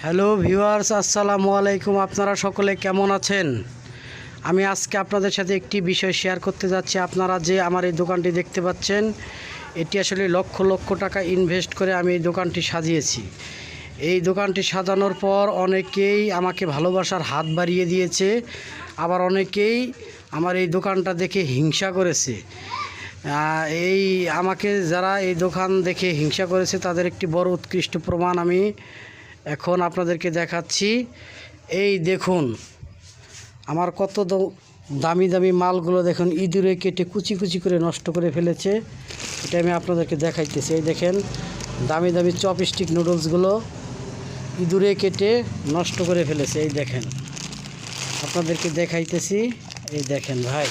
Hello viewers, আসসালামু আলাইকুম। আপনারা সকলে কেমন আছেন? আমি আজকে আপনাদের সাথে একটি বিষয় শেয়ার করতে যাচ্ছি। আপনারা যে আমার এই দোকানটি দেখতে পাচ্ছেন, এটি আসলে লক্ষ লক্ষ টাকা ইনভেস্ট করে আমি এই দোকানটি সাজিয়েছি। এই দোকানটি সাজানোর পর অনেকেই আমাকে ভালোবাসার হাত বাড়িয়ে দিয়েছে, আবার অনেকেই আমার এই দোকানটা দেখে হিংসা করেছে। এই আমাকে যারা এই দোকান দেখে হিংসা করেছে তাদের একটি বড় উৎকৃষ্ট প্রমাণ আমি এখন আপনাদেরকে দেখাচ্ছি। এই দেখুন আমার কত দামি দামি মালগুলো দেখুন, ইঁদুরে কেটে কুচি কুচি করে নষ্ট করে ফেলেছে। এটা আমি আপনাদেরকে দেখাইতেছি। এই দেখেন দামি দামি চপস্টিক নুডলসগুলো ইঁদুরে কেটে নষ্ট করে ফেলেছে। এই দেখেন আপনাদেরকে দেখাইতেছি। এই দেখেন ভাই,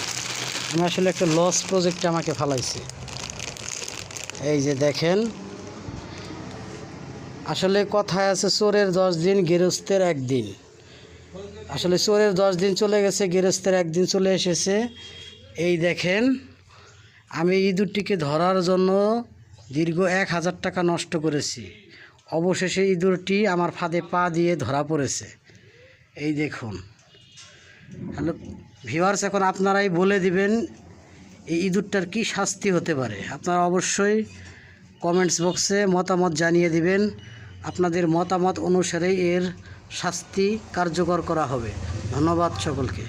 আমি আসলে একটা লস প্রজেক্টে আমাকে ফালাইছে। এই যে দেখেন, আসলে কথায় আছে চোরের 10 দিন গৃহস্থের 1 দিন। আসলে চোরের 10 দিন চলে গেছে, গৃহস্থের 1 দিন চলে এসেছে। এই দেখেন আমি ইঁদুরটিকে ধরার জন্য দীর্ঘ 1000 টাকা নষ্ট করেছি। অবশেষে ইঁদুরটি আমার ফাঁদে পা দিয়ে ধরা পড়েছে। এই দেখুন। হ্যালো ভিউয়ার্স, এখন আপনারাই বলে দিবেন এই ইঁদুরটার কি শাস্তি হতে পারে। আপনারা অবশ্যই কমেন্টস বক্সে মতামত জানিয়ে দিবেন। আপনাদের মতামত অনুসারেই এর শাস্তি কার্যকর করা হবে। ধন্যবাদ সকলকে।